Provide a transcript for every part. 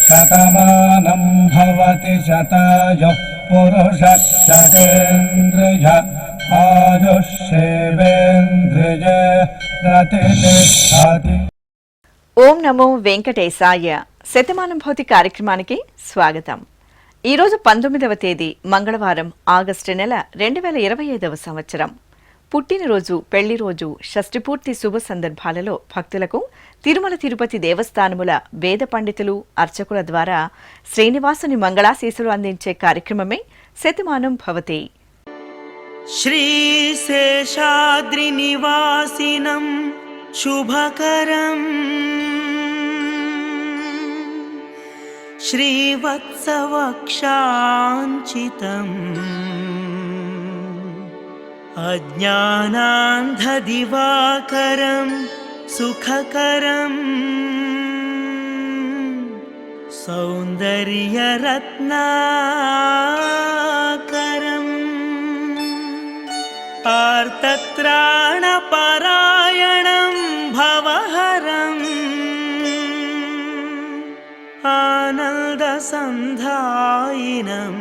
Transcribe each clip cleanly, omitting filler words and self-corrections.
శతమానం భవతి శతాయుః పురుషः శతేంద్రియ ఆయుష్యేవేంద్రియ ప్రతిష్ఠతి. ఓం నమో వెంకటేశాయ. శతమానం భవతి కార్యక్రమానికి స్వాగతం. ఈరోజు 19వ తేదీ మంగళవారం, ఆగస్టు నెల 2025వ సంవత్సరం. పుట్టినరోజు, పెళ్లి రోజు, షష్ఠిపూర్తి శుభ సందర్భాలలో భక్తులకు తిరుమల తిరుపతి దేవస్థానముల వేద పండితులు, అర్చకుల ద్వారా శ్రీనివాసుని మంగళాశీసులు అందించే కార్యక్రమమే శతమానం భవతి. శ్రీశేషాద్రి నివాసినం శుభకరం శ్రీవత్సవక్షాంచితం అజ్ఞానాంధదివాకరం సుఖకరం సౌందర్యరత్నాకరం ఆర్తత్రాణపరాయణం భవహరం ఆనందసంధాయినం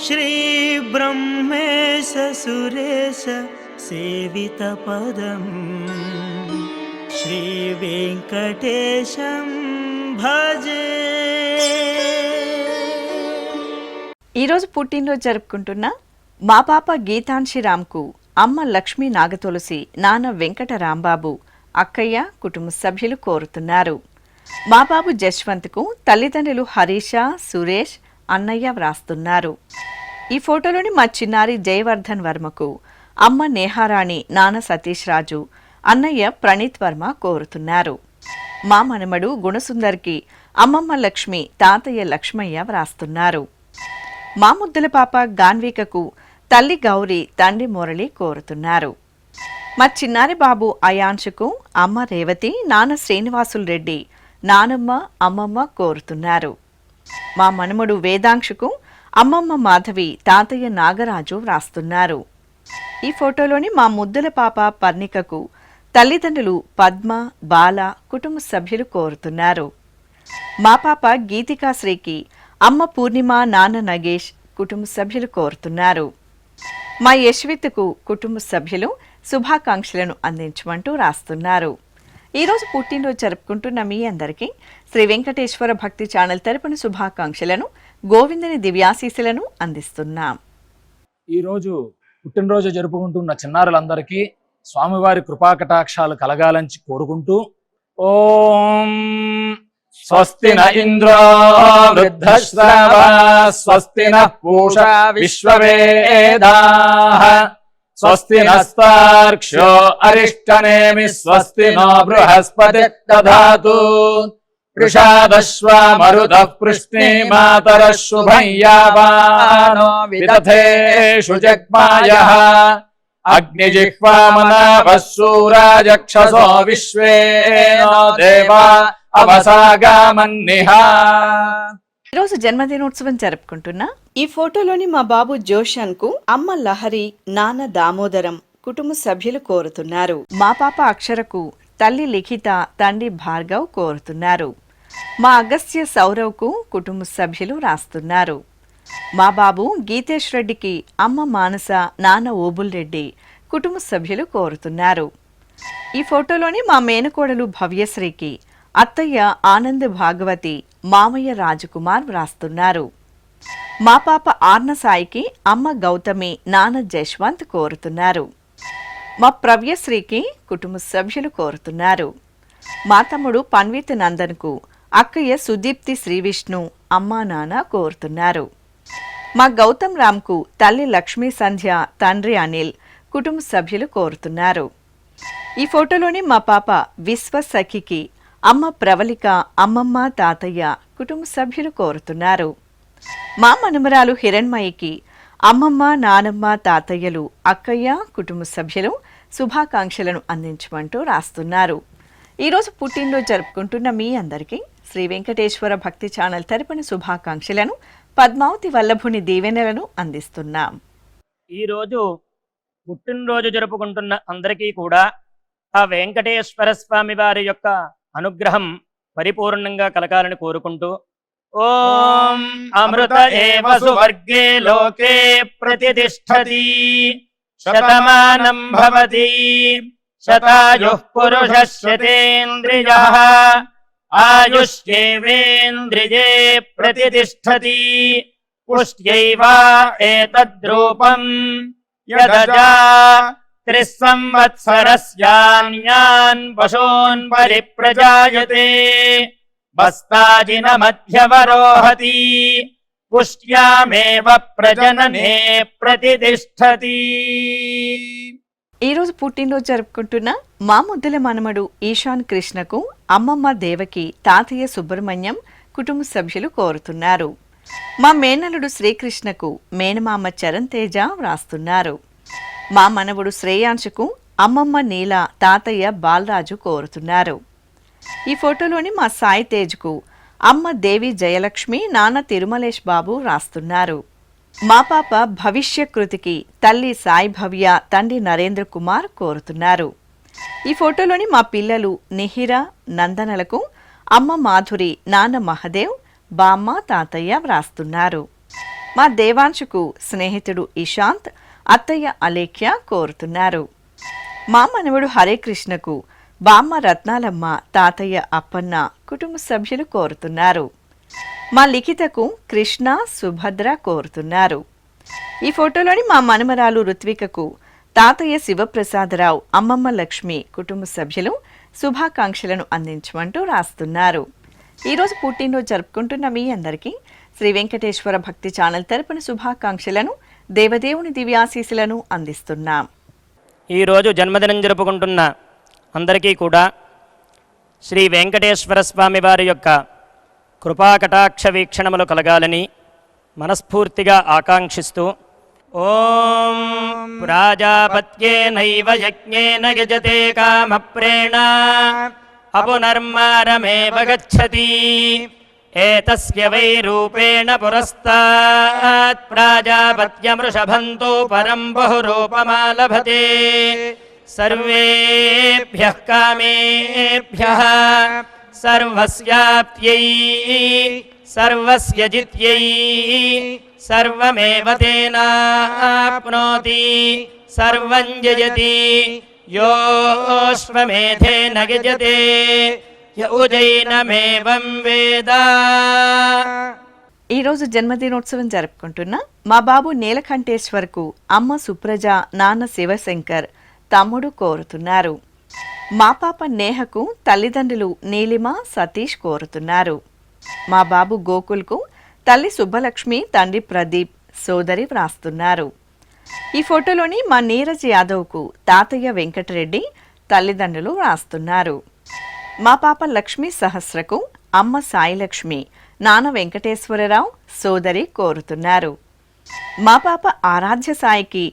శ్రీబ్రహ్మేశ సురేశ సేవితపదం శ్రీవేంకటేశం భజే. ఈరోజు పుట్టినరోజు జరుపుకుంటున్న మా పాప గీతాంశి రామ్కు అమ్మ లక్ష్మీ నాగతులసి, నాన్న వెంకట రాంబాబు, అక్కయ్య, కుటుంబ సభ్యులు కోరుతున్నారు. మా బాబు జశ్వంత్కు తల్లిదండ్రులు హరీష, సురేష్, అన్నయ్య వ్రాస్తున్నారు. ఈ ఫోటోలోని మా చిన్నారి జయవర్ధన్ వర్మకు అమ్మ నేహారాణి, నాన్న సతీష్ రాజు, అన్నయ్య ప్రణీత్ వర్మ కోరుతున్నారు. మా మనమడు గుణసుందర్కి అమ్మమ్మ లక్ష్మి, తాతయ్య లక్ష్మయ్య వ్రాస్తున్నారు. మా ముద్దుల పాప గాన్వికకు తల్లి గౌరీ, తండ్రి మురళి కోరుతున్నారు. మా చిన్నారి బాబు అయాంశుకు అమ్మ రేవతి, నాన్న శ్రీనివాసులు రెడ్డి, నానమ్మ, అమ్మమ్మ కోరుతున్నారు. మా మనుమడు వేదాంశుకు అమ్మమ్మ మాధవి, తాతయ్య నాగరాజు వ్రాస్తున్నారు. ఈ ఫోటోలోని మా ముద్దుల పాప పర్ణికకు తల్లిదండ్రులు పద్మ, బాల, కుటుంబ సభ్యులు కోరుతున్నారు. మా పాప గీతికాశ్రీకి అమ్మ పూర్ణిమ, నాన్న నగేష్, కుటుంబ సభ్యులు కోరుతున్నారు. మా యశ్విత్కు కుటుంబ సభ్యులు శుభాకాంక్షలను అందించమంటూ రాస్తున్నారు. ఈరోజు పుట్టినరోజు జరుపుకుంటున్న మీ అందరికీ శ్రీ వెంకటేశ్వర భక్తి ఛానల్ తరపున శుభాకాంక్షలను, గోవిందుని దివ్యాశీస్సులను అందిస్తున్నాం. ఈరోజు పుట్టినరోజు జరుపుకుంటున్న చిన్నారులందరికీ స్వామివారి కృపాకటాక్షాలు కలగాలని కోరుకుంటూ, ఓం స్వస్తి న ఇంద్రో వృద్ధశ్రవా స్వస్తి న పూషా విశ్వవేదాః స్వస్తి నస్తార్క్ష్యో అరిష్టనేమి స్వస్తి నో బృహస్పతి దధాతు వృషాదశ్వా మరుతః పృష్ణే మాతరః శుభం యావానో విదథేషు జగ్మాయః అగ్నిజిహ్వామనాభः శూరాజక్షసో విశ్వేనో దేవా అవసాగామన్నిహ. ఈరోజు జన్మదినోత్సవం జరుపుకుంటున్నా ఈ ఫోటోలోని మా బాబు జోషన్ కు అమ్మ లహరి, నాన్న దామోదరం, కుటుంబ సభ్యులు కోరుతున్నారు. మా పాప అక్షరకు తల్లి లిఖిత, తండ్రి భార్గవ్ కోరుతున్నారు. మా అగస్త్య సౌరవ్కు కుటుంబ సభ్యులు రాస్తున్నారు. మా బాబు గీతేష్ రెడ్డికి అమ్మ మానస, నాన్న ఓబుల్ రెడ్డి, కుటుంబ సభ్యులు కోరుతున్నారు. ఈ ఫోటోలోని మా మేనకోడలు భవ్యశ్రీకి అత్తయ్య ఆనంద్ భాగవతి, మామయ్య రాజకుమార్ వ్రాస్తున్నారు. మా పాప ఆర్న సాయికి అమ్మ గౌతమి, నాన్న జశ్వంత్ కోరుతున్నారు. మా ప్రవ్యశ్రీకి కుటుంబ సభ్యులు కోరుతున్నారు. మా తమ్ముడు పన్విత్ నందన్కు అక్కయ్య సుదీప్తి శ్రీవిష్ణు, అమ్మా నాన్న కోరుతున్నారు. మా గౌతమ్ రామ్కు తల్లి లక్ష్మీ సంధ్య, తండ్రి అనిల్, కుటుంబ సభ్యులు కోరుతున్నారు. ఈ ఫోటోలోని మా పాప విశ్వ సఖికి అమ్మ ప్రవళిక, అమ్మమ్మ, తాతయ్య, కుటుంబ సభ్యులు కోరుతున్నారు. మా మనుమరాలు హిరణ్మయికి అమ్మమ్మ, నానమ్మ, తాతయ్యలు, అక్కయ్య, కుటుంబ సభ్యులు శుభాకాంక్షలను అందించమంటూ రాస్తున్నారు. ఈరోజు పుట్టినరోజు జరుపుకుంటున్న మీ అందరికీ శ్రీ వెంకటేశ్వర భక్తి ఛానల్ తరపున శుభాకాంక్షలను, పద్మావతి వల్లభుని దీవెనలను అందిస్తున్నాం. ఈరోజు పుట్టినరోజు జరుపుకుంటున్న అందరికీ కూడా ఆ వెంకటేశ్వర స్వామి వారి యొక్క అనుగ్రహం పరిపూర్ణంగా కలగాలని కోరుకుంటూ ఓం అమృత ఏవ సువర్గే లోకే ప్రతిష్టతి శతమానం భవతి శతాయుః పురుషः శతేంద్రియః ఆయుష్యేవేంద్రియే ప్రతిష్టతి పుష్ట్యైవ ఏతద్రూపం యదజా త్రిస్సంవత్సరస్యాన్యాన్ పశూన్ పరిప్రజాయతే బస్తాజిన మధ్యవరోహతి పుష్ట్యామేవ ప్రజననే ప్రతిష్టతి. ఈరోజు పుట్టినరోజు జరుపుకుంటున్న మా ముద్దుల మనమడు ఈశాన్ కృష్ణకు అమ్మమ్మ దేవకి, తాతయ్య సుబ్రహ్మణ్యం కుటుంబ సభ్యులు కోరుతున్నారు. మా మేనలుడు శ్రీకృష్ణకు మేనమామ చరణ్ తేజ వ్రాస్తున్నారు. మా మనవుడు శ్రేయాంశకు అమ్మమ్మ నీల, తాతయ్య బాలరాజు కోరుతున్నారు. ఈ ఫోటోలోని మా సాయి తేజ్కు అమ్మ దేవి జయలక్ష్మి, నాన్న తిరుమలేష్ బాబు రాస్తున్నారు. మా పాప భవిష్య కృతికి తల్లి సాయి భవ్య, తండ్రి నరేంద్ర కుమార్ కోరుతున్నారు. ఈ ఫోటోలోని మా పిల్లలు నిహిర, నందనలకు అమ్మ మాధురి, నాన్న మహదేవ్, బామ్మ, తాతయ్య వ్రాస్తున్నారు. మా దేవాంశుకు స్నేహితుడు ఇషాంత్, అత్తయ్య అలేఖ్య కోరుతున్నారు. మా మనవడు హరే కృష్ణకు బామ్మ రత్నాలమ్మ, తాతయ్య అప్పన్న కుటుంబ సభ్యులు కోరుతున్నారు. మా లిఖితకు కృష్ణ, సుభద్ర కోరుతున్నారు. ఈ ఫోటోలోని మా మనమరాలు రుత్వికకు తాతయ్య శివప్రసాదరావు, అమ్మమ్మ లక్ష్మి కుటుంబ సభ్యులు శుభాకాంక్షలను అందించమంటూ రాస్తున్నారు. ఈరోజు పుట్టినరోజు జరుపుకుంటున్న మీ అందరికీ శ్రీ వెంకటేశ్వర భక్తి ఛానల్ తరపున శుభాకాంక్షలను, దేవదేవుని దివ్యాశీసులను అందిస్తున్నాం. ఈరోజు జన్మదినం జరుపుకుంటున్న అందరికీ కూడా శ్రీ వెంకటేశ్వర స్వామి వారి యొక్క కృపాకటాక్ష వీక్షణములు కలగాలని మనస్ఫూర్తిగా ఆకాంక్షిస్తూ ఓం ప్రాజాపత్యేనైవ యజ్ఞేన యజతే కామప్రేణ అపునర్మారమేవ గచ్చతి ఏతస్య వై రూపేణ పురస్తాత్ ప్రాజాపత్యమృషభంతో పరం బహురూపమాలభతే సర్వేభ్యః కామేభ్యః సర్వస్యాప్త్యై సర్వస్య జిత్యై సర్వమేవ తేనాప్నోతి సర్వం జయతి యోశ్వమేధేన యజతే య ఉజైనమేవం వేద. ఈరోజు జన్మదినోత్సవం జరుపుకుంటున్న మా బాబు నీలకంఠేశ్వర్కు అమ్మ సుప్రజ, నాన్న శివశంకర్, తమ్ముడు కోరుతున్నారు. మా పాప నేహకు తల్లిదండ్రులు నీలిమ, సతీష్ కోరుతున్నారు. మా బాబు గోకుల్కు తల్లి సుబ్బలక్ష్మి, తండ్రి ప్రదీప్, సోదరి వ్రాస్తున్నారు. ఈ ఫోటోలోని మా నీరజ్ యాదవ్కు తాతయ్య వెంకటరెడ్డి, తల్లిదండ్రులు వ్రాస్తున్నారు. మా పాప లక్ష్మీ సహస్రకు అమ్మ సాయిలక్ష్మి, నాన్న వెంకటేశ్వరరావు, సోదరి కోరుతున్నారు. మా పాప ఆరాధ్య సాయికి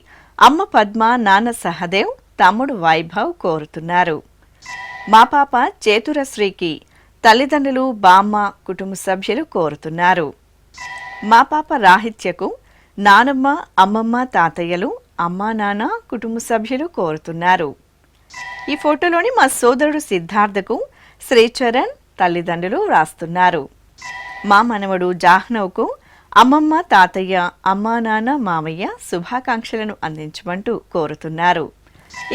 అమ్మ పద్మ, నాన్న సహదేవ్, తమ్ముడు వైభవ్ కోరుతున్నారు. మా పాప చేతురశ్రీకి తల్లిదండ్రులు, బామ్మ, కుటుంబ సభ్యులు కోరుతున్నారు. మా పాప రాహిత్యకు నానమ్మ, అమ్మమ్మ, తాతయ్యలు, అమ్మా, నాన్న, కుటుంబ సభ్యులు కోరుతున్నారు. ఈ ఫోటోలోని మా సోదరుడు సిద్ధార్థకు శ్రీచరణ్, తల్లిదండ్రులు రాస్తున్నారు. మా మనవడు జాహ్నవ్కు అమ్మమ్మ, తాతయ్య, అమ్మా, నాన్న, మామయ్య శుభాకాంక్షలను అందించమంటూ కోరుతున్నారు.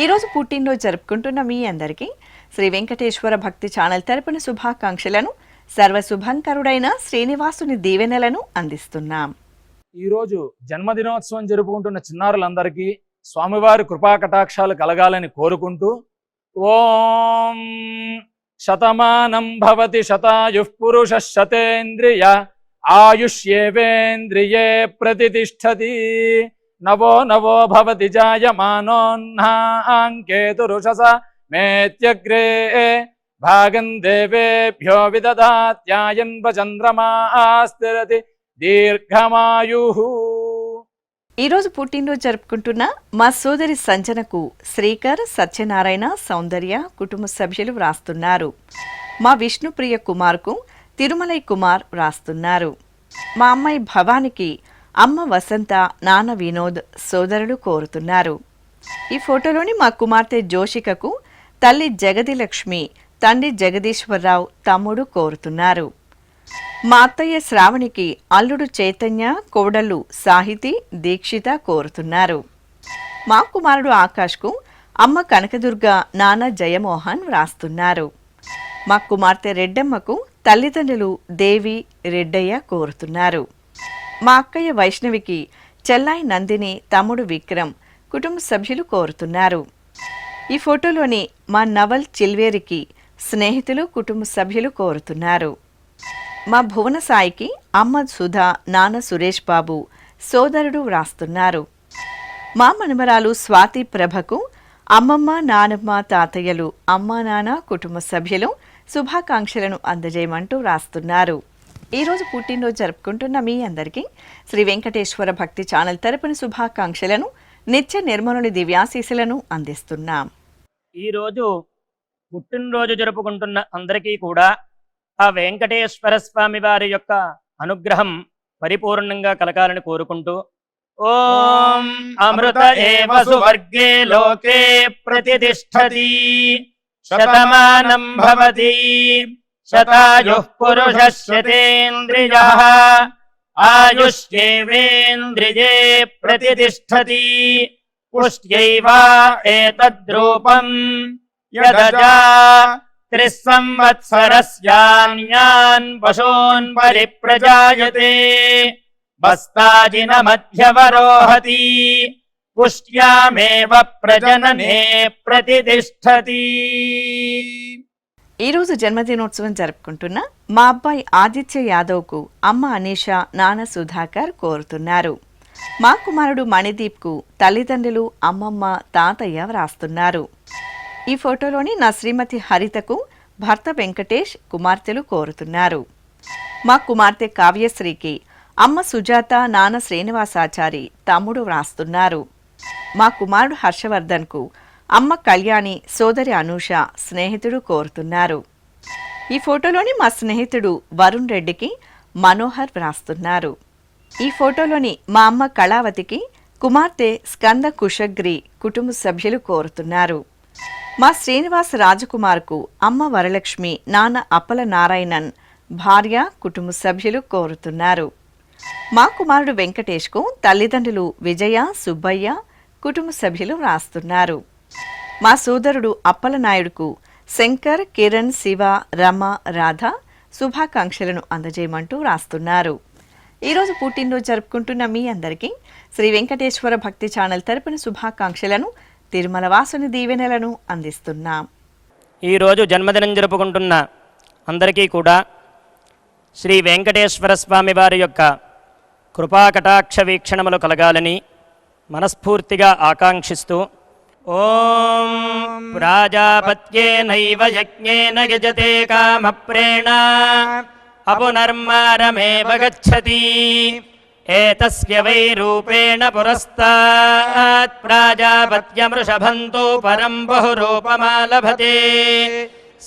ఈరోజు పుట్టినరోజు జరుపుకుంటున్న మీ అందరికీ శ్రీ వెంకటేశ్వర భక్తి ఛానల్ తరపున శుభాకాంక్షలను, సర్వశుభంకరుడైన శ్రీనివాసుని దీవెనలను అందిస్తున్నాం. ఈరోజు జన్మదినోత్సవం జరుపుకుంటున్న చిన్నారులందరికీ స్వామివారి కృపాకటాక్షాలు కలగాలని కోరుకుంటూ ఓం శతమానం భవతి శతాయుః పురుషః శతేంద్రియ ఆయుష్యేవేంద్రియే ప్రతిష్టతి నవో నవో భవతి జాయమానోన్హాంకేతురుషస మేత్యగ్రే భాగం దేవేభ్యో విదదాత్యాయన్వ చంద్రమాస్థిరతి దీర్ఘమాయుః. ఈరోజు పుట్టినరోజు జరుపుకుంటున్న మా సోదరి సంజనకు శ్రీకర్, సత్యనారాయణ, సౌందర్య కుటుంబ సభ్యులు వ్రాస్తున్నారు. మా విష్ణుప్రియ కుమార్కు తిరుమలై కుమార్ వ్రాస్తున్నారు. మా అమ్మాయి భవానికి అమ్మ వసంత, నాన్న వినోద్, సోదరులు కోరుతున్నారు. ఈ ఫోటోలోని మా కుమార్తె జోషికకు తల్లి జగదిలక్ష్మి, తండ్రి జగదీశ్వరరావు, తమ్ముడు కోరుతున్నారు. మా అత్తయ్య శ్రావణికి అల్లుడు చైతన్య, కోడళ్ళు సాహితి, దీక్షిత కోరుతున్నారు. మా కుమారుడు ఆకాష్కు అమ్మ కనకదుర్గ, నాన్న జయమోహన్ వ్రాస్తున్నారు. మా కుమార్తె రెడ్డమ్మకు తల్లిదండ్రులు దేవి, రెడ్డయ్య కోరుతున్నారు. మా అక్కయ్య వైష్ణవికి చెల్లాయి నందిని, తమ్ముడు విక్రమ్, కుటుంబ సభ్యులు కోరుతున్నారు. ఈ ఫోటోలోని మా నవల్ చిల్వేరికి స్నేహితులు, కుటుంబ సభ్యులు కోరుతున్నారు. మా భువన సాయికి అమ్మ సుధా, నాన్న సురేష్ బాబు, సోదరుడు వ్రాస్తున్నారు. మా మనమరాలు స్వాతి ప్రభకు అమ్మమ్మ, నానమ్మ, తాతయ్యలు, అమ్మా నాన్న, కుటుంబ సభ్యులు శుభాకాంక్షలను అందజేయమంటూ వ్రాస్తున్నారు. ఈరోజు పుట్టినరోజు జరుపుకుంటున్న మీ అందరికీ శ్రీ వెంకటేశ్వర భక్తి ఛానల్ తరపున శుభాకాంక్షలను, నిత్య నిర్మలుని దివ్యాశీస్సులను అందిస్తున్నాం. ఈరోజు పుట్టినరోజు జరుపుకుంటున్న అందరికీ కూడా ఆ వెంకటేశ్వర స్వామి వారి యొక్క అనుగ్రహం పరిపూర్ణంగా కలగాలని కోరుకుంటూ, ఓం అమృత ఏవ సువర్గే లోకే ప్రతిష్ఠతి శతమానం భవతి శతాయుః పురుషः శతేంద్రియః ఆయుష్యేవేంద్రియే ప్రతిష్ఠతి పుష్ట్యైవ ఏతద్రూపం యదజా త్రిస్సంవత్సరస్యాన్యాన్ పశూన్ పరిప్రజాయతే బస్తాజిన మధ్యవరోహతి పుష్ట్యామేవ ప్రజననే ప్రతిష్ఠతి. ఈరోజు జన్మదినోత్సవం జరుపుకుంటున్న మా అబ్బాయి ఆదిత్య యాదవ్కు అమ్మ అనీష, నాన్న సుధాకర్ కోరుతున్నారు. మా కుమారుడు మణిదీప్కు తల్లిదండ్రులు, అమ్మమ్మ, తాతయ్య వ్రాస్తున్నారు. ఈ ఫోటోలోని నా శ్రీమతి హరితకు భర్త వెంకటేష్, కుమార్తెలు కోరుతున్నారు. మా కుమార్తె కావ్యశ్రీకి అమ్మ సుజాత, నాన్న శ్రీనివాసాచారి, తమ్ముడు వ్రాస్తున్నారు. మా కుమారుడు హర్షవర్ధన్కు అమ్మ కళ్యాణి, సోదరి అనూష, స్నేహితుడు కోరుతున్నారు. ఈ ఫోటోలోని మా స్నేహితుడు వరుణ్ రెడ్డికి మనోహర్ వ్రాస్తున్నారు. ఈ ఫోటోలోని మా అమ్మ కళావతికి కుమార్తె స్కంద కుశగ్రి, కుటుంబ సభ్యులు కోరుతున్నారు. మా శ్రీనివాస్ రాజకుమార్కు అమ్మ వరలక్ష్మి, నాన్న అప్పల నారాయణన్, భార్య, కుటుంబ సభ్యులు కోరుతున్నారు. మా కుమారుడు వెంకటేష్కు తల్లిదండ్రులు విజయ, సుబ్బయ్య, కుటుంబ సభ్యులు వ్రాస్తున్నారు. మా సోదరుడు అప్పల నాయుడుకు శంకర్, కిరణ్, శివ, రమ, రాధ శుభాకాంక్షలను అందజేయమంటూ వ్రాస్తున్నారు. ఈరోజు పుట్టినరోజు జరుపుకుంటున్న మీ అందరికీ శ్రీ వెంకటేశ్వర భక్తి ఛానల్ తరపున శుభాకాంక్షలను, తిరుమల వాసుని దీవెనలను అందిస్తున్నాం. ఈరోజు జన్మదినం జరుపుకుంటున్న అందరికీ కూడా శ్రీ వెంకటేశ్వర స్వామి వారి యొక్క కృపాకటాక్ష వీక్షణములు కలగాలని మనస్ఫూర్తిగా ఆకాంక్షిస్తూ, ఓం ప్రాజాపత్యేనైవ యజ్ఞేన యజతే కామప్రేణ అపునర్మారమేవ గచ్చతి ఏతస్య వై రూపేణ పురస్తాత్ ప్రాజాపత్యమృషభంతో పరం బహురూపమాలభతే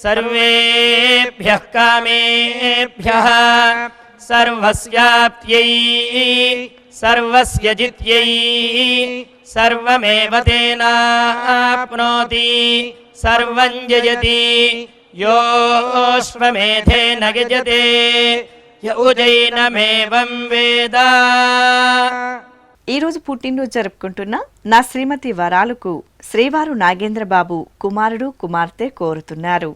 సర్వేభ్యః కామేభ్యః సర్వస్యాప్త్యై సర్వస్య జిత్యై సర్వమేవ తేనాప్నోతి సర్వం జయతి యోశ్వమేధేన యజతే య ఉజైనమేవం వేద. ఈరోజు పుట్టినరోజు జరుపుకుంటున్న నా శ్రీమతి వరాలకు శ్రీవారు నాగేంద్రబాబు, కుమారుడు, కుమార్తె కోరుతున్నారు.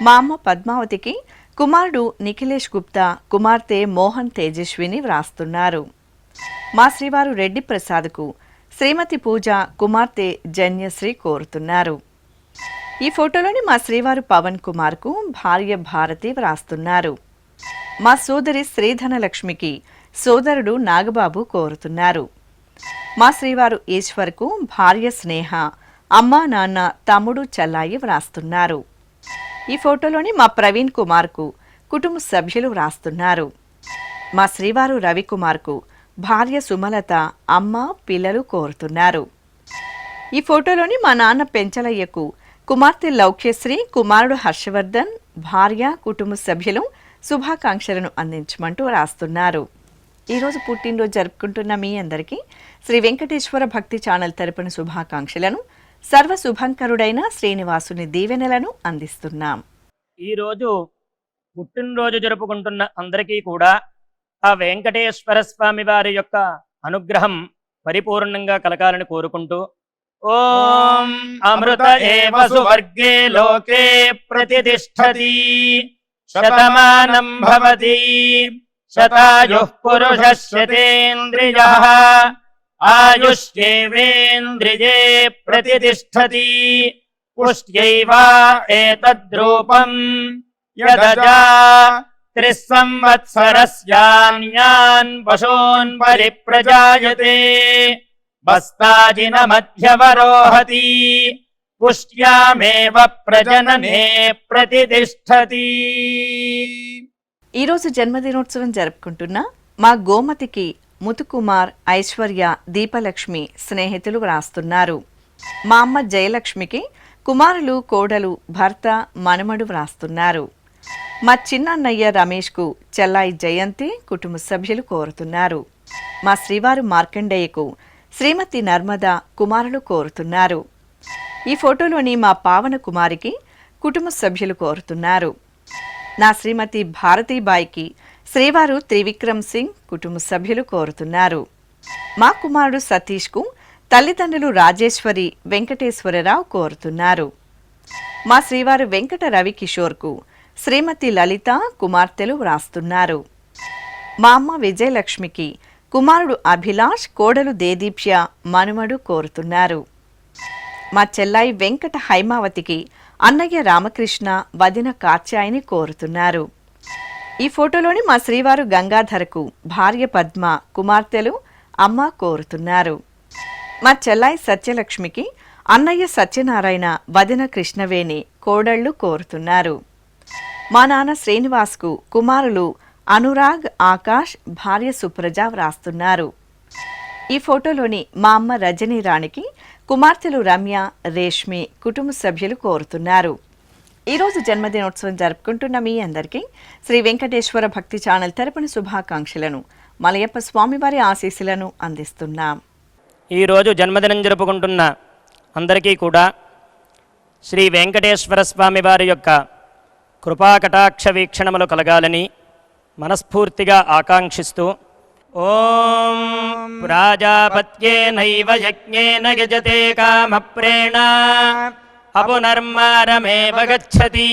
మా అమ్మ పద్మావతికి కుమారుడు నిఖిలేష్ గుప్తా, కుమార్తె మోహన్ తేజస్విని వ్రాస్తున్నారు. మా శ్రీవారు రెడ్డి ప్రసాద్కు శ్రీమతి పూజ, కుమార్తె జన్యశ్రీ కోరుతున్నారు. ఈ ఫోటోలోని మా శ్రీవారు పవన్ కుమార్కు భార్య భారతి వ్రాస్తున్నారు. మా సోదరి శ్రీధనలక్ష్మికి సోదరుడు నాగబాబు కోరుతున్నారు. మా శ్రీవారు ఈశ్వర్కు భార్య స్నేహ, అమ్మ, నాన్న, తమ్ముడు చెల్లాయి వ్రాస్తున్నారు. ఈ ఫోటోలోని మా ప్రవీణ్ కుమార్కు కుటుంబ సభ్యులు వ్రాస్తున్నారు. మా శ్రీవారు రవికుమార్కు భార్య సుమలత, అమ్మ, పిల్లలు కోరుతున్నారు. ఈ ఫోటోలోని మా నాన్న పెంచలయ్యకు కుమార్తె లౌక్యశ్రీ, కుమారుడు హర్షవర్ధన్, భార్య, కుటుంబ సభ్యులు శుభాకాంక్షలను అందించమంటూ రాస్తున్నారు. ఈరోజు పుట్టినరోజు జరుపుకుంటున్న మీ అందరికీ శ్రీ వెంకటేశ్వర భక్తి ఛానల్ తరపున శుభాకాంక్షలను, సర్వ శుభంకరుడైన శ్రీనివాసుని దీవెనలను అందిస్తున్నాం. ఈరోజు పుట్టినరోజు జరుపుకుంటున్న అందరికీ కూడా ఆ వెంకటేశ్వర స్వామి వారి యొక్క అనుగ్రహం పరిపూర్ణంగా కలగాలని కోరుకుంటూ, ఓం అమృత ఏవ సువర్గే లోకే ప్రతిష్ఠతి శతమానం భవతి శతాయుః పురుషः శతేంద్రియః ఆయుష్యేవేంద్రియే ప్రతిష్ఠతి పుష్ట్యైవ ఏతద్రూపం యదజా త్రిస్సంవత్సరస్యాన్యాన్ పశూన్ పరిప్రజాయతే బస్తాజిన మధ్యవరోహతి పుష్ట్యామేవ ప్రజననే ప్రతిష్ఠతి. ఈరోజు జన్మదినోత్సవం జరుపుకుంటున్న మా గోమతికి ముతుకుమార్, ఐశ్వర్య, దీపలక్ష్మి స్నేహితులు వ్రాస్తున్నారు. మా అమ్మ జయలక్ష్మికి కుమారులు, కోడలు, భర్త, మనుమడు వ్రాస్తున్నారు. మా చిన్నన్నయ్య రమేష్కు చెల్లాయి జయంతి కుటుంబ సభ్యులు కోరుతున్నారు. మా శ్రీవారు మార్కండేయకు శ్రీమతి నర్మద కుమారులు కోరుతున్నారు. ఈ ఫోటోలోని మా పావన కుమారికి కుటుంబ సభ్యులు కోరుతున్నారు. నా శ్రీమతి భారతీబాయికి శ్రీవారు త్రివిక్రమ్ సింగ్ కుటుంబ సభ్యులు కోరుతున్నారు. మా కుమారుడు సతీష్కు తల్లిదండ్రులు రాజేశ్వరి, వెంకటేశ్వరరావు కోరుతున్నారు. మా శ్రీవారు వెంకట రవికిషోర్కు శ్రీమతి లలిత కుమార్తెలు వ్రాస్తున్నారు. మా అమ్మ విజయలక్ష్మికి కుమారుడు అభిలాష్, కోడలు దేదీప్య, మనుమడు కోరుతున్నారు. మా చెల్లాయి వెంకట హైమావతికి అన్నయ్య రామకృష్ణ, వదిన కాత్యాయిని కోరుతున్నారు. ఈ ఫోటోలోని మా శ్రీవారు గంగాధరకు భార్య పద్మ, కుమార్తెలు, అమ్మ కోరుతున్నారు. మా చెల్లాయి సత్యలక్ష్మికి అన్నయ్య సత్యనారాయణ, వదిన కృష్ణవేణి, కోడళ్లు కోరుతున్నారు. మా నాన్న శ్రీనివాస్కు కుమారులు అనురాగ్, ఆకాష్, భార్య సుప్రజ వ్రాస్తున్నారు. ఈ ఫోటోలోని మా అమ్మ రజనీ రాణికి కుమార్తెలు రమ్య, రేష్మి కుటుంబ సభ్యులు కోరుతున్నారు. ఈరోజు జన్మదినోత్సవం జరుపుకుంటున్న మీ అందరికీ శ్రీ వెంకటేశ్వర భక్తి ఛానల్ తరపున శుభాకాంక్షలను, మలయప్ప స్వామివారి ఆశీస్సులను అందిస్తున్నాం. ఈరోజు జన్మదినం జరుపుకుంటున్న అందరికీ కూడా శ్రీ వెంకటేశ్వర స్వామి వారి యొక్క కృపాకటాక్ష వీక్షణములు కలగాలని మనస్ఫూర్తిగా ఆకాంక్షిస్తూ, ఓం ప్రాజాపత్యేనైవ యజ్ఞేన యజతే కామప్రేణ అపునర్మారమేవ గచ్చతి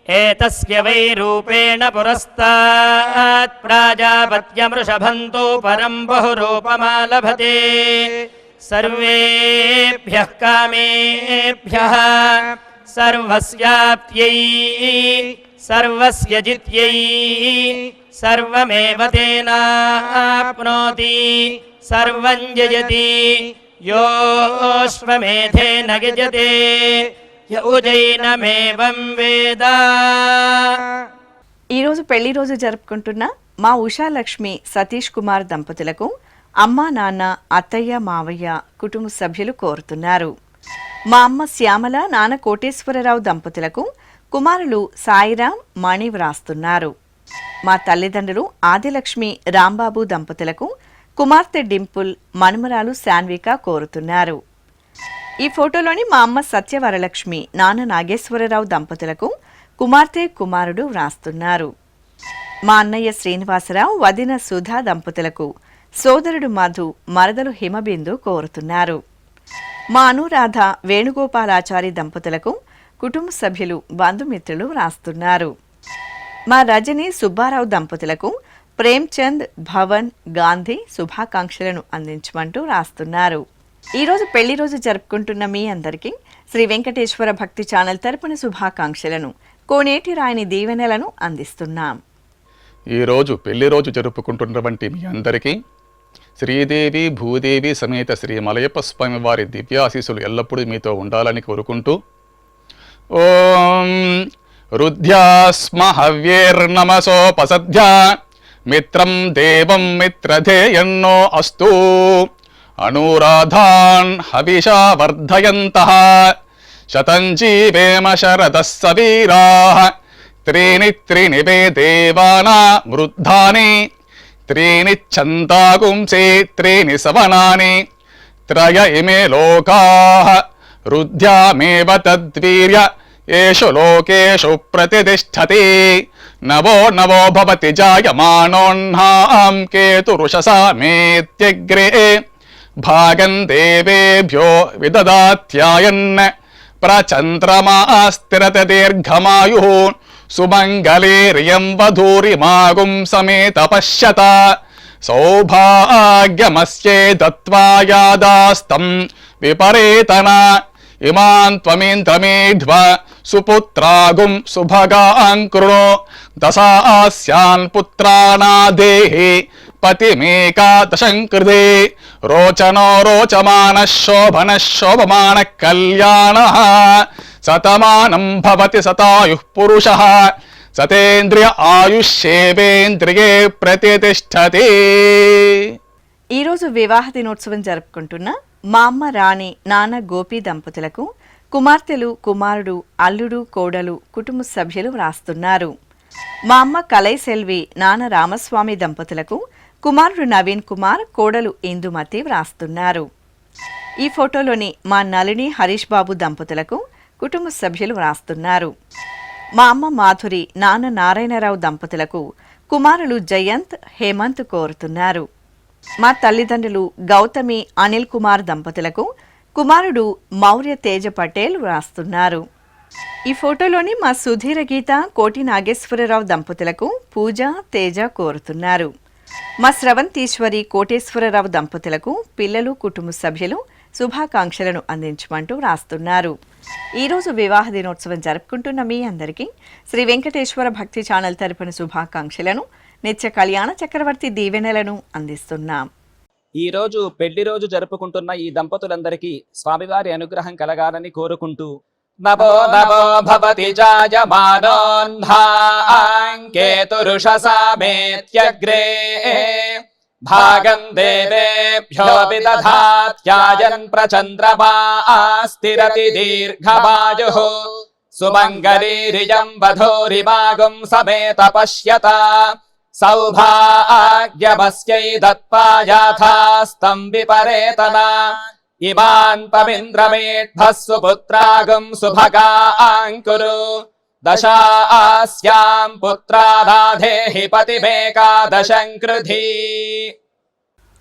ఏతస్య వై రూపేణ పురస్తాత్ ప్రాజాపత్యమృషభంతో పరం బహురూపమాలభతే సర్వేభ్యః కామేభ్యః సర్వస్యాప్త్యై సర్వస్య జిత్యై సర్వమేవ తేనాప్నోతి సర్వం జయతి యోశ్వమేధేన యజతే య ఉజైనమేవం వేద. ఈరోజు పెళ్లి రోజు జరుపుకుంటున్న మా ఉషాలక్ష్మి, సతీష్ కుమార్ దంపతులకు అమ్మ, నాన్న, అత్తయ్య, మావయ్య కుటుంబ సభ్యులు కోరుతున్నారు. మా అమ్మ శ్యామల, నాన్న కోటేశ్వరరావు దంపతులకు కుమారులు సాయిరాం, మణి వ్రాస్తున్నారు. మా తల్లిదండ్రులు ఆదిలక్ష్మి, రాంబాబు దంపతులకు కుమార్తె డింపుల్, మనుమరాలు శాన్విక కోరుతున్నారు. ఈ ఫోటోలోని మా అమ్మ సత్యవరలక్ష్మి, నాన్న నాగేశ్వరరావు దంపతులకు కుమార్తె, కుమారుడు వ్రాస్తున్నారు. మా అన్నయ్య శ్రీనివాసరావు, వదిన సుధా దంపతులకు సోదరుడు మధు, మరదలు హిమబిందు కోరుతున్నారు. మా అనురాధ, వేణుగోపాలాచారి దంపతులకు కుటుంబ సభ్యులు, బంధుమిత్రులు వ్రాస్తున్నారు. మా రజని, సుబ్బారావు దంపతులకు ప్రేమ్చంద్, భవన్, గాంధీ శుభాకాంక్షలను అందించమంటూ రాస్తున్నారు. ఈరోజు పెళ్లి రోజు జరుపుకుంటున్న మీ అందరికీ శ్రీ వెంకటేశ్వర భక్తి ఛానల్ తరపున శుభాకాంక్షలను, కోనేటి రాయని దీవెనలను అందిస్తున్నాం. ఈరోజు పెళ్లి రోజు జరుపుకుంటున్నటువంటి మీ అందరికీ శ్రీదేవి, భూదేవి సమేత శ్రీ మలయప్ప స్వామి వారి దివ్యాశీస్సులు ఎల్లప్పుడూ మీతో ఉండాలని కోరుకుంటూ, ఓం రుద్ధ్యాస్మ హవ్యేర్నమసోపసధ్యా మిత్రం దేవం మిత్రధేయన్నో అస్తు అనురాధాన్ హవిషా వర్ధయంతః శతం జీవేమ శరదః సవీరాః త్రీణి త్రీణి వే దేవానా వృద్ధాని त्रीणि छन्दागुंसे त्रीणि सवनानि त्रय इमे लोकाः रुद्ध्यामेव तद्वीर्य येषु लोकेषु प्रतिष्ठति नवो नवो भवति जायमानोऽह्नां केतुरुषसा मेत्यग्रे भागं देवेभ्यो विददात्यायन् प्रचन्द्रमास्तिरत दीर्घमायुः सुमङ्गलेर्यं वधूरिमागुं समेत पश्यत सौभाग्यमस्ये दत्त्वा यादास्तं विपरेतन इमान् त्वमिन्द्रमेध्व सुपुत्रागुं सुभगां कृणो दशास्यान् पुत्राणादेहि पतिमेकादशं कृते रोचनो रोचमानः शोभनः शोभमानः कल्याणः शतमानं भवति शतायुः पुरुषः सतेन्द्रिय आयुष्యేవేంద్రియే ప్రతిష్టతి. ఈరోజు వివాహ దినోత్సవం జరుపుకుంటున్న మా అమ్మ రాణి నాన్న గోపి దంపతులకు కుమార్తెలు కుమారుడు అల్లుడు కోడలు కుటుంబ సభ్యులు వ్రాస్తున్నారు. మా అమ్మ కలై సెల్వి నాన్న రామస్వామి దంపతులకు కుమారుడు నవీన్ కుమార్ కోడలు ఇందుమతి వ్రాస్తున్నారు. ఈ ఫోటోలోని మా నళిని హరీష్ బాబు దంపతులకు కుటుంబ సభ్యులు వ్రాస్తున్నారు. మా అమ్మ మాధురి నాన్న నారాయణరావు దంపతులకు కుమారులు జయంత్ హేమంత్ కోరుతున్నారు. మా తల్లిదండ్రులు గౌతమి అనిల్ కుమార్ దంపతులకు కుమారుడు మౌర్య తేజ పటేల్ వ్రాస్తున్నారు. ఈ ఫోటోలోని మా సుధీర గీత కోటి నాగేశ్వరరావు దంపతులకు పూజ తేజ కోరుతున్నారు. మా స్రవంతీశ్వరి కోటేశ్వరరావు దంపతులకు పిల్లలు కుటుంబ సభ్యులు శుభాకాంక్షలను అందించమంటూ వ్రాస్తున్నారు. ఈరోజు వివాహ దినోత్సవం జరుపుకుంటున్న మీ అందరికీ శ్రీ వెంకటేశ్వర భక్తి ఛానల్ తరపున శుభాకాంక్షలను నిత్య కళ్యాణ చక్రవర్తి దీవెనలను అందిస్తున్నాం. ఈ రోజు పెళ్లి రోజు జరుపుకుంటున్న ఈ దంపతులందరికీ స్వామివారి అనుగ్రహం కలగాలని కోరుకుంటూ నవో నవో భవతి జాయమానోన్ధాంకేతురుషసా మేత్యగ్రే భాగం దేవేభ్యో విదధాత్యాయన్ ప్రచంద్రమాస్తిరతి దీర్ఘమాయుః సుమంగళీరియం వధూరిమాగుం సమేత పశ్యత సౌభాగ్యమస్యై దత్వా యాథాస్తం విపరేతన ఇమాన్ పమింద్రమేఢ్భः సుపుత్రాగం సుభగాం కురు దశాస్యాం పుత్రాదాధేహి పతిమేకాదశం కృధి.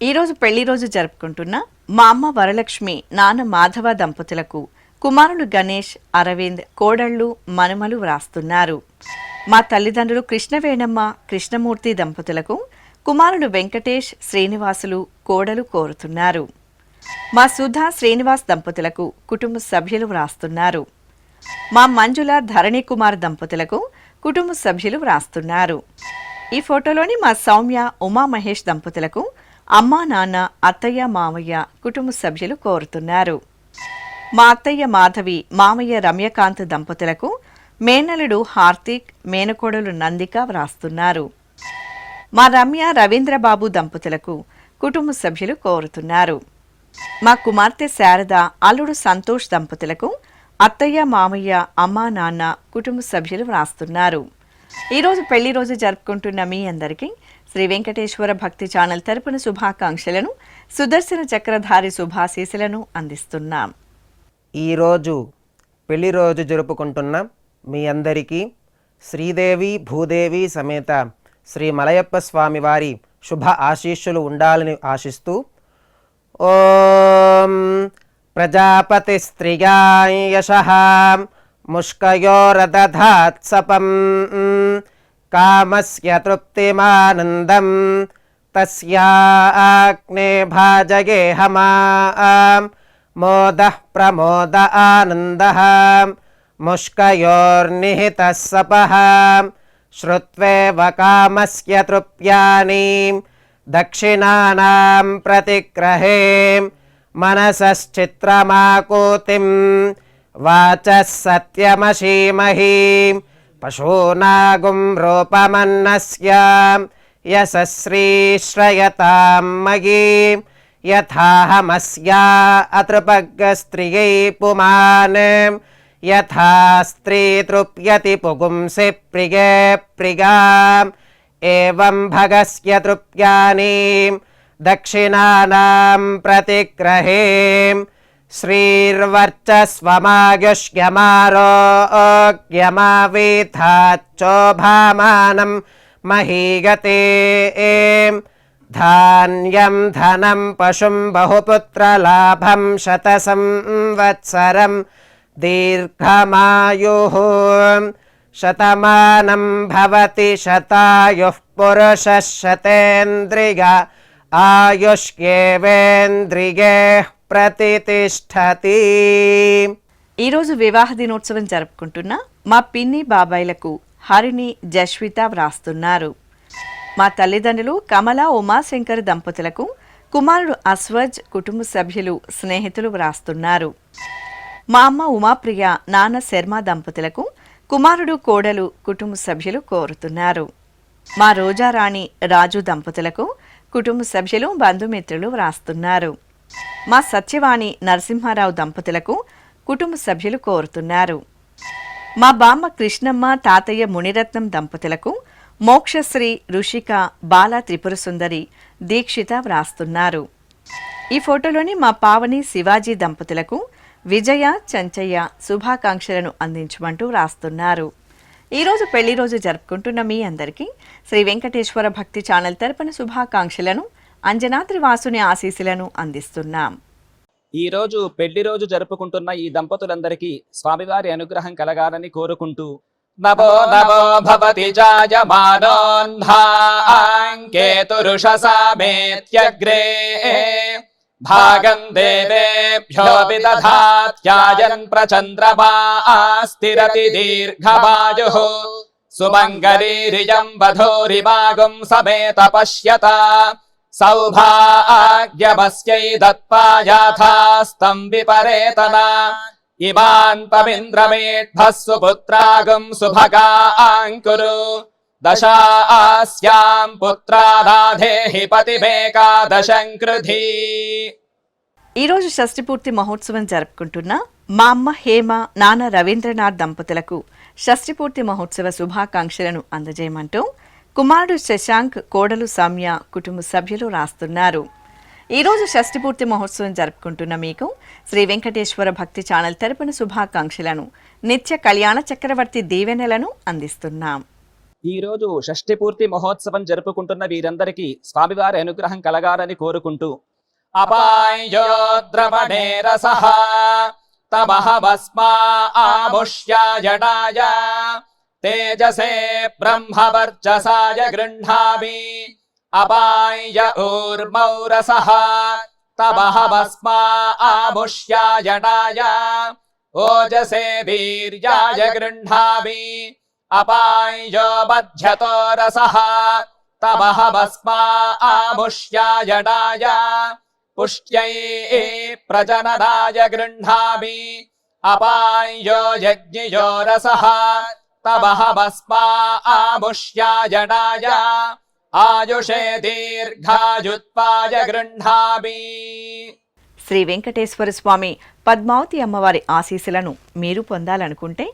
ఈరోజు పెళ్లి రోజు జరుపుకుంటున్న మా అమ్మ వరలక్ష్మి నాన్న మాధవ దంపతులకు కుమారులు గణేష్ అరవింద్ కోడళ్లు మనుమలు వ్రాస్తున్నారు. మా తల్లిదండ్రులు కృష్ణవేణమ్మ కృష్ణమూర్తి దంపతులకు కుమారుడు వెంకటేష్ శ్రీనివాసులు కోడలు కోరుతున్నారు. మా సుధా శ్రీనివాస్ దంపతులకు కుటుంబ సభ్యులు వ్రాస్తున్నారు. మా మంజుల ధరణి కుమార్ దంపతులకు కుటుంబ సభ్యులు వ్రాస్తున్నారు. ఈ ఫోటోలోని మా సౌమ్య ఉమా మహేష్ దంపతులకు అమ్మా నాన్న అత్తయ్య మామయ్య కుటుంబ సభ్యులు కోరుతున్నారు. మా అత్తయ్య మాధవి మామయ్య రమ్యకాంత్ దంపతులకు మేనలుడు హార్దిక్ మేనకోడలు నందిక వ్రాస్తున్నారు. మా రమ్య రవీంద్రబాబు దంపతులకు కుటుంబ సభ్యులు కోరుతున్నారు. మా కుమార్తె శారద అల్లుడు సంతోష్ దంపతులకు అత్తయ్య మామయ్య అమ్మా నాన్న కుటుంబ సభ్యులు వ్రాస్తున్నారు. ఈరోజు పెళ్లి రోజు జరుపుకుంటున్న మీ అందరికీ శ్రీ వెంకటేశ్వర భక్తి ఛానల్ తరపున శుభాకాంక్షలను సుదర్శన చక్రధారి శుభాశీసులను అందిస్తున్నాం. ఈరోజు పెళ్లి రోజు జరుపుకుంటున్న మీ అందరికీ శ్రీదేవి భూదేవి సమేత శ్రీ మలయప్ప స్వామి వారి శుభ ఆశీస్సులు ఉండాలని ఆశిస్తూ ఓం ప్రజాపతి స్త్రియాయ యశః ముష్కయోరదధాత్సపం కామస్య తృప్తిమానందం తస్యాగ్నే భాజగేహమాం మోదః ప్రమోద ఆనందః ముష్కయోర్నిహితః సపః శ్రుత్వేవ కామస్య తృప్యాని దక్షిణానాం ప్రతిగ్రహే మనసశ్చిత్రమాకూతిం వాచः సత్యమశీమహి పశూనాగుం రూపమన్నస్య యశశ్రీశ్రయతాం మయీ యథాహమస్యా అతృపగ్గస్త్రియై పుమాన్ యథా స్త్రీ తృప్యతి పుగుంసి ప్రియే ప్రియాం एवं भगस्य तृप्यानीं दक्षिणानां प्रतिग्रहे श्रीर्वर्चस्वमायुष्यमारोग्यमावीथाच्चोभामानं महीगते धान्यं धनं पशुं बहुपुत्रलाभं शतसंवत्सरं दीर्घमायुः शतमानं भवति शतायुः पुरुषः शतेन्द्रिय आयुष्येवेन्द्रिये ప్రతిష్టతి. ఈరోజు వివాహ దినోత్సవం జరుపుకుంటున్న మా పిన్ని బాబాయిలకు హరిణి జస్విత వ్రాస్తున్నారు. మా తల్లిదండ్రులు కమల ఉమాశంకర్ దంపతులకు కుమారుడు అస్వజ్ కుటుంబ సభ్యులు స్నేహితులు వ్రాస్తున్నారు. మా అమ్మ ఉమాప్రియ నాన్న శర్మ దంపతులకు కుమారుడు కోడలు కుటుంబ సభ్యులు కోరుతున్నారు. మా రోజారాణి రాజు దంపతులకు కుటుంబ సభ్యులు బంధుమిత్రులు వ్రాస్తున్నారు. మా సత్యవాణి నరసింహారావు దంపతులకు కుటుంబ సభ్యులు కోరుతున్నారు. మా బామ్మ కృష్ణమ్మ తాతయ్య మునిరత్నం దంపతులకు మోక్షశ్రీ ఋషిక బాల త్రిపుర సుందరి దీక్షిత వ్రాస్తున్నారు. ఈ ఫోటోలోని మా పావని శివాజీ దంపతులకు విజయ చంచయ్య శుభాకాంక్షలను అందించమంటూ వ్రాస్తున్నారు. ఈరోజు పెళ్లి రోజు జరుపుకుంటున్న మీ అందరికీ శ్రీ వెంకటేశ్వర భక్తి ఛానల్ తరపున శుభాకాంక్షలను అంజనాద్రి వాసుని ఆశీస్సులను అందిస్తున్నాం. ఈ రోజు పెళ్లి రోజు జరుపుకుంటున్న ఈ దంపతులందరికీ స్వామివారి అనుగ్రహం కలగాలని కోరుకుంటూ నభో నభో భవతి జాయమానోన్ధాంకేతురుషసామేత్యగ్రే భాగం దేవేభ్యో విదధాత్యాయన్ ప్రచంద్రమాస్తిరతి దీర్ఘమాయుః సుమంగళీరియం వధూరిమాగుం సమేత పశ్యత సౌభాగ్యమస్యై దత్పాయాథాస్తం విపరేతనా ఇమాన్ పమింద్రమేఢ్భః సుపుత్రాగం సుభగాంకురు దశాస్యాం పుత్రాదాధేహి పతిమేకాదశం కృధి. ఈరోజు షష్ఠిపూర్తి మహోత్సవం జరుపుకుంటున్న మా అమ్మ హేమ నాన్న రవీంద్రనాథ్ దంపతులకు షష్ఠిపూర్తి మహోత్సవ శుభాకాంక్షలను అందజేయమంటూ కుమారుడు శశాంక్ కోడలు సౌమ్య కుటుంబ సభ్యులు రాస్తున్నారు. ఈరోజు షష్ఠిపూర్తి మహోత్సవం జరుపుకుంటున్న మీకు శ్రీ వెంకటేశ్వర భక్తి ఛానల్ తరపున శుభాకాంక్షలను నిత్య కళ్యాణ చక్రవర్తి దీవెనలను అందిస్తున్నాం. ఈ రోజు షష్ఠి పూర్తి మహోత్సవం జరుపుకుంటున్న వీరందరికీ స్వామివారి అనుగ్రహం కలగాలని కోరుకుంటూ అపాయోద్రవణే రసః తమహమస్మా ఆముష్యాయణాయ తేజసే బ్రహ్మవర్చసాయ గృహ్ణామి అపాయ ఊర్మౌ రసః తమహమస్మా ఆముష్యాయణాయ ఓజసే వీర్యాయ గృహ్ణామి అపాయో మధ్యతో రసః తమహమస్మా ఆముష్యాయణాయ పుష్ట్యై ప్రజననాయ గృహ్ణామి అపాయో యజ్ఞయో రసః తమహమస్మా ఆముష్యాయణాయ ఆయుషే దీర్ఘాయుత్పాయ గృహ్ణామి. శ్రీ వెంకటేశ్వర స్వామి పద్మావతి అమ్మవారి ఆశీస్సులను మీరు పొందాలనుకుంటే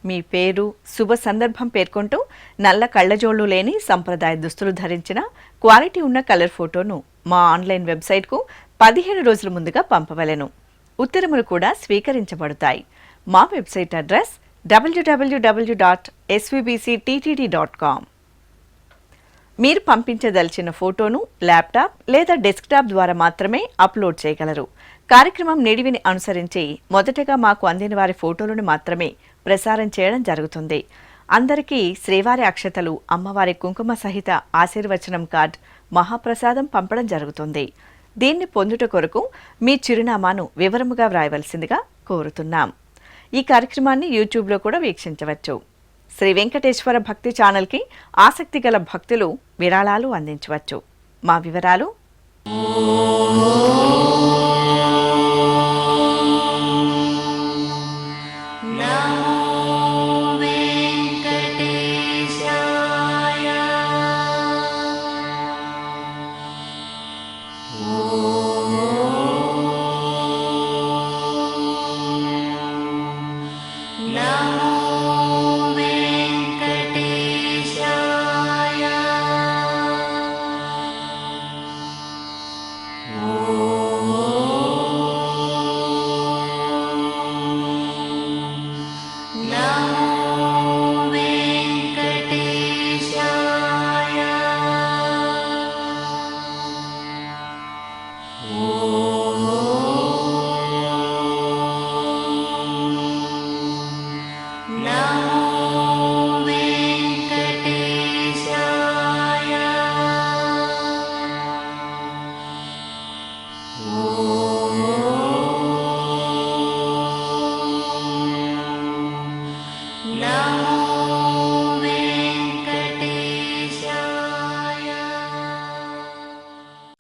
మీ పేరు శుభ సందర్భం పేర్కొంటూ నల్ల కళ్ళజోళ్లు లేని సంప్రదాయ దుస్తులు ధరించిన క్వాలిటీ ఉన్న కలర్ ఫోటోను మా ఆన్లైన్ వెబ్సైట్కు 15 రోజుల ముందుగా పంపవలెను. ఉత్తరములు కూడా స్వీకరించబడతాయి. మా వెబ్సైట్ అడ్రస్ www.svbcttd.com. మీరు పంపించదలిచిన ఫోటోను ల్యాప్టాప్ లేదా డెస్క్టాప్ ద్వారా మాత్రమే అప్లోడ్ చేయగలరు. కార్యక్రమం నిడివిని అనుసరించి మొదటగా మాకు అందిన వారి ఫోటోలను మాత్రమే ప్రసారం చేయడం జరుగుతుంది. అందరికీ శ్రీవారి అక్షతలు, అమ్మవారి కుంకుమ సహిత ఆశీర్వచనం కార్డ్, మహాప్రసాదం పంపడం జరుగుతుంది. దీన్ని పొందుట కొరకు మీ చిరునామాను వివరముగా వ్రాయవలసిందిగా కోరుతున్నాం. ఈ కార్యక్రమాన్ని యూట్యూబ్లో కూడా వీక్షించవచ్చు. శ్రీ వెంకటేశ్వర భక్తి ఛానల్కి ఆసక్తి గల భక్తులు విరాళాలు అందించవచ్చు. మా వివరాలు: నమో వెంకటేశాయ.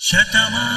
శతమా